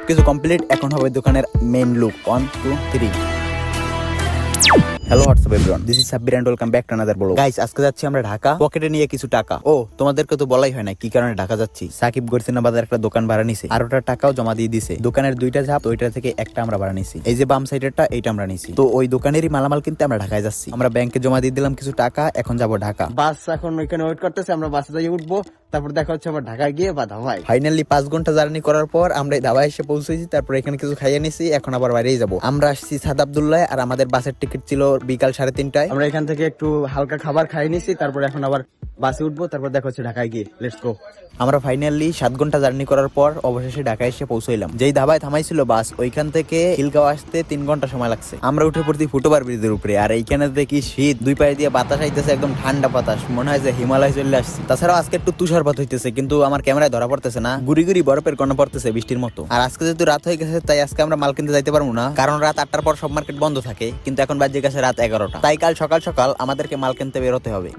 সবকিছু কমপ্লিট। এখন হবে দোকানের main look. 1 2 3। Hello WhatsApp everyone, this is Sabbir and welcome back to another blog. Guys, আজকে যাচ্ছি আমরা ঢাকা, পকেটে নিয়ে কিছু টাকা। ও তোমাদেরকে তো বলাই হয় না কি কারণে ঢাকা যাচ্ছি। সাকিব গরসিনা বাজার একটা দোকান ভাড়া নিছে, আর ওটার টাকাও জমা দিয়ে দিছে। দোকানের দুইটা ঝাপ, ওইটা থেকে একটা আমরা ভাড়া নিছি। এই যে বাম সাইডেরটা, এইটা আমরা নিছি। তো ওই দোকানেরই মালামাল কিনতে আমরা ঢাকায় যাচ্ছি। আমরা ব্যাংকে জমা দিয়ে দিলাম কিছু টাকা, এখন যাব ঢাকা। বাস এখন ওইখানে ওয়েট করতেছে, আমরা বাসে যাই উঠবো, তারপর দেখা হচ্ছে আবার ঢাকায় গিয়ে বা ধাবায়। ফাইনালি 5 ঘন্টা জার্নি করার পর আমরা এই ধাবায় এসে পৌঁছেছি। তারপর এখানে কিছু খাইয়ে নিছি, এখন আবার বাইরেই যাব। আমরা আসছি সাদ আব্দুল্লাহ, আর আমাদের বাসের টিকিট ছিল বিকাল 3:30টায়। আমরা এখান থেকে একটু হালকা খাবার খাই নিছি, তারপর এখন আবার বাসে উঠবো, তারপর দেখা হচ্ছে ঢাকায় গিয়ে। Let's go. আমরা ফাইনালি 7 ঘন্টা জার্নি করার পর অবশেষে ঢাকায় এসে পৌঁছাইলাম। যেই ধাবায় থামাইছিল বাস, ওইখান থেকে খিলগাঁও আসতে 3 ঘন্টা সময় লাগছে। আমরা উঠে পড়ছি ফুটওভার ব্রিজের উপরে, আর এইখানে দেখি শীত, দুই পায়ে দিয়ে বাতাস আইতেছে, একদম ঠান্ডা বাতাস, মনে হয় যে হিমালয় চলে আসছি। তাছাড়াও আজকে একটু তুষারপাত হইতেছে, কিন্তু আমার ক্যামেরায় ধরা পড়তেছে না। গুড়ি গুড়ি বরফের কণা পড়তেছে বৃষ্টির মতো। আর আজকে যেহেতু রাত হয়ে গেছে, তাই আজকে আমরা মাল কিনতে যাইতে পারবো না, কারণ রাত 8টার পর সব মার্কেট বন্ধ থাকে। কিন্তু এখন বাজে গেছে রাত 11টা, তাই কাল সকাল সকাল আমাদেরকে মাল কিনতে বেরোতে হবে।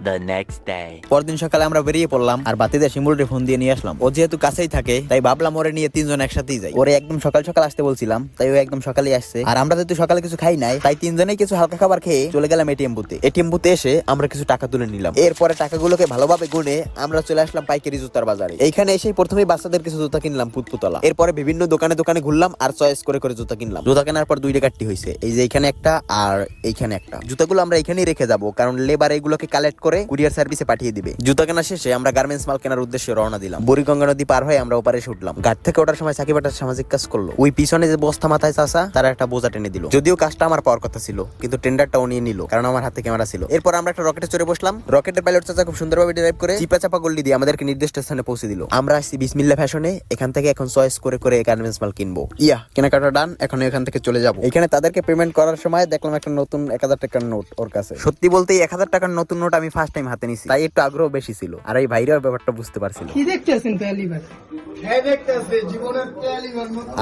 পরদিন সকালে আমরা বেরিয়ে পড়লাম, আর বাতিদা শিমুলরে ফোন দিয়ে নিয়ে আসলাম। ও যেহেতু কাছেই থাকে, তাই ভাবলাম ওরে নিয়ে 3 জন একসাথেই যাই। ওরে একদম সকাল সকাল আসতে বলছিলাম, তাই ও একদম সকালেই আসছে। আর আমরা যেহেতু সকালে কিছু খাই নাই, তাই 3 জনেই কিছু হালকা খাবার খেয়ে চলে গেলাম এটিএম বুথে। এটিএম বুথে এসে আমরা কিছু টাকা তুলে নিলাম। এরপরে টাকাগুলোকে ভালোভাবে গুনে আমরা চলে আসলাম পাইকারি জুতার বাজারে। এইখানে এসেই প্রথমেই বাচ্চাদের কিছু জুতা কিনলাম পুতপুতলা। এরপরে বিভিন্ন দোকানে দোকানে ঘুরলাম, আর চয়েস করে করে জুতা কিনলাম। জুতা কেনার পর 2 টাকাটি হয়েছে, এই যে এইখানে একটা আর এইখানে একটা। জুতাগুলো আমরা এখানেই রেখে যাবো, কারণ লেবার এগুলোকে কালেক্ট করে কুরিয়ার সার্ভিসে পাঠিয়ে দিবে। জুতা কেনা শেষে আমরা গার্মেন্টস মাল কেনার উদ্দেশ্যে রওনা দিলাম। বুড়িগঙ্গা নদী পার হয়ে আমরা ওপারে এসে উঠলাম। ঘাট থেকে ওঠার সময় সাকিব একটা সামাজিক কাজ করলো। ওই পিছনে যে বস্তা মাথায় চাষা, তারা একটা বোঝা টেনে দিল। যদিও কাজটা আমার পাওয়ার কথা ছিল, কিন্তু টেন্ডারটাও নিয়ে নিল, কারণ আমার হাতে ক্যামেরা ছিল। এরপর আমরা একটা রকেটে চড়ে বসলাম। রকেটের পাইলট চাচা খুব সুন্দরভাবে ড্রাইভ করে চিপা চাপা গল্লি দিয়ে আমাদেরকে নির্দিষ্ট স্থানে পৌঁছে দিল। আমরা আসছি বিসমিল্লাহ ফ্যাশনে। এখান থেকে এখন চয়েস করে করে গার্মেন্টস মাল কিনবো। কেনাকাটা ডান, এখন এখান থেকে চলে যাবো। এখানে তাদেরকে পেমেন্ট করার সময় দেখলাম একটা নতুন 1000 টাকার নোট ওর কাছে। সত্যি বলতে 1000 টাকার নতুন নোট আমি ফার্স্ট টাইম হাতে নিছি, তাই একটু আগ্রহ বেশি ছিল। আর এই ভাইরাও ব্যাপারটা বুঝতে পারছিল।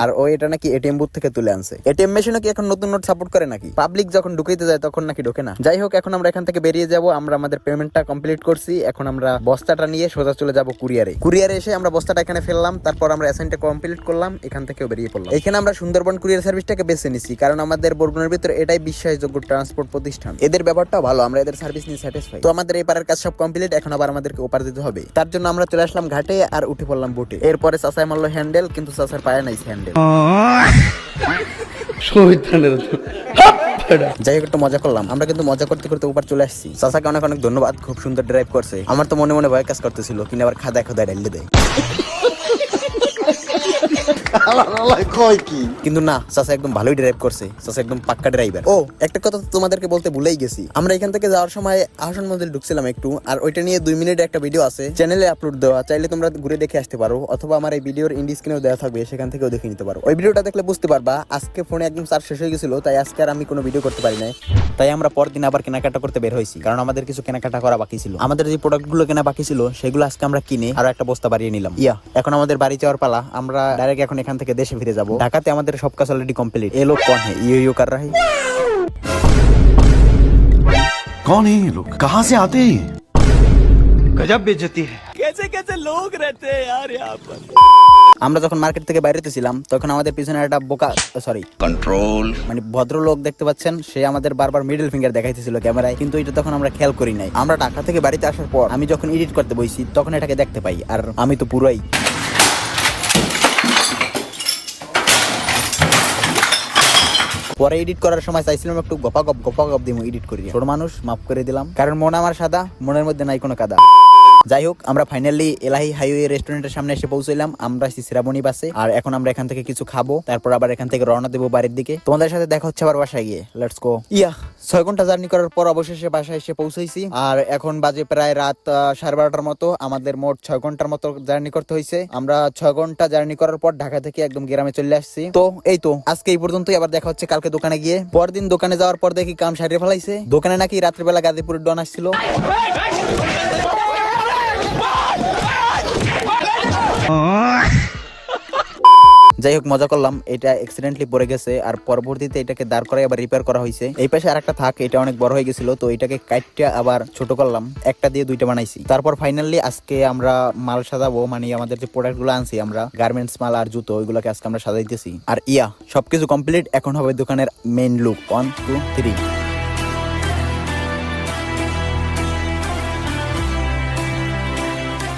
আর ও এটা নাকি এটিএম বুথ থেকে তুলে আনছে। এটিএম মেশিনে কি এখন নতুন নোট সাপোর্ট করে নাকি? পাবলিক যখন ঢুকাইতে যায় তখন নাকি ঢোকে না। যাই হোক, এখন আমরা এখান থেকে বেরিয়ে যাব। আমরা আমাদের পেমেন্টটা কমপ্লিট করছি। এখন আমরা বস্তাটা নিয়ে সোজা চলে যাব কুরিয়ারে। কুরিয়ারে এসে আমরা বস্তাটা এখানে ফেললাম, তারপর আমরা অ্যাসাইনটা কমপ্লিট করলাম, এখান থেকেও বেরিয়ে পড়লাম। এখানে আমরা সুন্দরবন কুরিয়ার সার্ভিসটাকে বেছে নিছি, কারণ আমাদের বরগুনার ভিতরে এটাই বিশ্বাসযোগ্য ট্রান্সপোর্ট প্রতিষ্ঠান। এদের ব্যাপারটাও ভালো, আমরা এদের সার্ভিস নিয়ে স্যাটিসফাই। তো আমাদের এই পারের কাজ সব কমপ্লিট, এখন আবার আমাদেরকে ওপার দিতে হবে। তার জন্য আমরা চলে আসলাম ঘাটে, আর উঠে পড়লাম বোটে। এরপরে চাচাই মারলো হ্যান্ডেল, কিন্তু চাচার পায়ে নাই হ্যান্ডেল। যাই হোক, একটু মজা করলাম। আমরা কিন্তু মজা করতে করতে উপর চলে আসছি। চাচাকে অনেক অনেক ধন্যবাদ, খুব সুন্দর ড্রাইভ করছে। আমার তো মনে মনে ভয় কাজ করতেছিল, কিন্তু আবার খাদা খাদা ঢাইলে দেয়। কিন্তু না, চাচা একদম ভালোই ড্রাইভ করছে। চাচা একদম পাক্কা ড্রাইভার। ও একটা কথা তোমাদেরকে বলতে ভুলেই গেছি। আমরা এখান থেকে যাওয়ার সময় আহসান মঞ্জিল ঢুকছিলাম একটু, আর ওইটা নিয়ে 2 মিনিটের একটা ভিডিও আছে, চ্যানেলে আপলোড দেওয়া। চাইলে তোমরা ঘুরে দেখে আসতে পারো, অথবা আমার এই ভিডিওর ইন্ডি স্ক্রিনেও দেওয়া থাকবে, সেখান থেকেও দেখে নিতে পারো। ওই ভিডিওটা দেখলে বুঝতে পারবা। আজকে ফোনে একদম চার্জ শেষ হয়ে গেছিল, তাই আজকে আর আমি কোনো ভিডিও করতে পারি নাই। তাই আমরা পরদিন আবার কেনাকাটা করতে বের হয়েছি, কারণ আমাদের কিছু কেনাকাটা করা বাকি ছিল। আমাদের যে প্রোডাক্টগুলো কেনা বাকি ছিল, সেগুলো আজকে আমরা কিনে আরো একটা বস্তা বাড়িয়ে নিলাম। এখন আমাদের বাড়ি যাওয়ার পালা। আমরা ডাইরেক্ট এখন এখান থেকে দেশে ফিরে যাবো। ঢাকাতে আমাদের সব কাজ অলরেডি কমপ্লিট। এ লোক কौन है? यो कर रहा है। कौन है ये लोग? कहाँ से आते हैं? गजब बेइज्जती है। कैसे कैसे लोग रहते हैं यार यहाँ पर। আমরা যখন মার্কেট থেকে বাইরেতে ছিলাম, তখন আমাদের পিছনে একটা বোকা কন্ট্রোল মানে ভদ্রলোক দেখতে পাচ্ছেন, সে আমাদের বারবার মিডল ফিঙ্গার দেখাইতেছিল ক্যামেরায়, কিন্তু এটা তখন আমরা খেয়াল করি নাই। আমরা ঢাকা থেকে বাড়িতে আসার পর আমি যখন এডিট করতে বসি, তখন এটাকে দেখতে পাই, আর আমি তো পুরোই পরে এডিট করার সময় চাইছিলাম একটু গপাগপ দিয়ে এডিট করি। ছোট মানুষ, মাফ করে দিলাম, কারণ মন আমার সাদা, মনের মধ্যে নাই কোনো কাদা। যাই হোক, আমরা ফাইনালি এলাহি হাইওয়ে রেস্টুরেন্টের সামনে এসে পৌঁছলাম। আমরা আসছি শ্রাবণী বাসে, আর এখন আমরা এখান থেকে কিছু খাবো, তারপর আবার এখান থেকে রওনা দেবো বাড়ির দিকে। তোমাদের সাথে দেখা হচ্ছে আবার বাসায় গিয়ে। Let's go. 6 ঘন্টা জার্নি করার পর অবশেষে বাসায় এসে পৌঁছেছি, আর এখন বাজে প্রায় রাত 12:30টার মতো। আমাদের মোট 6 ঘন্টার মতো জার্নি করতে হয়েছে। আমরা 6 ঘন্টা জার্নি করার পর ঢাকা থেকে একদম গ্রামে চলে আসছি। তো এই তো আজকে এই পর্যন্তই, আবার দেখা হচ্ছে কালকে দোকানে গিয়ে। পরদিন দোকানে যাওয়ার পর দেখি কাম সারিয়ে ফেলাইছে। দোকানে নাকি রাত্রিবেলা গাজীপুরের ডন আসছিল। যাই হোক, মজা করলাম। এটা অ্যাক্সিডেন্টলি পড়ে গেছে আর পরবর্তীতে এটাকে দাঁড় করাই আবার রিপেয়ার করা হয়েছে। এই পাশে আরেকটা থাক, এটা অনেক বড় হয়ে গেছিল, তো এটাকে কাটটা আবার ছোট করলাম, একটা দিয়ে দুইটা বানাইছি। তারপর ফাইনালি আজকে আমরা মাল সাজাবো, মানে আমাদের যে প্রোডাক্ট গুলো আনছি আমরা, গার্মেন্টস মাল আর জুতো, ওইগুলোকে আজকে আমরা সাজাইতেছি। আর সবকিছু কমপ্লিট, এখন হবে দোকানের মেইন লুক। 1 2 3।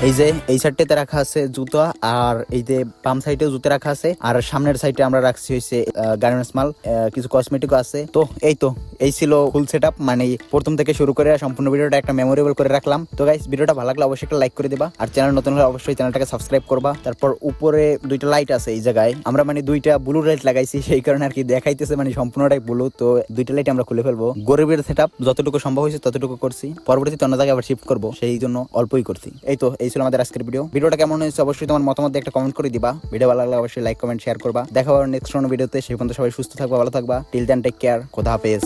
এই যে এই সাইডটাতে রাখা আছে জুতো, আর এই যে বাম সাইডে জুতো রাখা আছে, আর সামনের সাইডে আমরা রাখছি হইছে গার্মেন্টস মাল, কিছু কসমেটিকও আছে। তো এই ছিল ফুল সেটআপ, মানে প্রথম থেকে শুরু করে সম্পূর্ণ ভিডিওটা একটা মেমোরেবল করে রাখলাম। তো গাইস, ভিডিওটা ভালো লাগলে অবশ্যই একটা লাইক করে দিবা, আর চ্যানেল নতুন হলে অবশ্যই চ্যানেলটাকে সাবস্ক্রাইব করবা। তারপর উপরে দুইটা লাইট আছে এই জায়গায়, আমরা মানে দুইটা ব্লু লাইট লাগাইছি, সেই কারণে আর কি দেখাইতেছে মানে সম্পূর্ণটাই ব্লু। তো দুইটা লাইট আমরা খুলে ফেলবো। গরিবের সেটআপ যতটুকু সম্ভব হয়েছে ততটুকু করছি, পরবর্তীতে অন্য জায়গায় আবার শিফট করবো, সেই জন্য অল্পই করছি। এই ছিল আমাদের আজকের ভিডিওটা কেমন হয়েছে অবশ্যই তোমার মতামত একটা কমেন্ট করে দিবা। ভিডিও ভালো লাগলে অবশ্যই লাইক কমেন্ট শেয়ার করবা। দেখা হবে নেক্সট কোনো ভিডিওতে। সেই পর্যন্ত সবাই সুস্থ থাকবা, ভালো থাকবা। টিল দেন টেক কেয়ার, খোদা হাফেজ।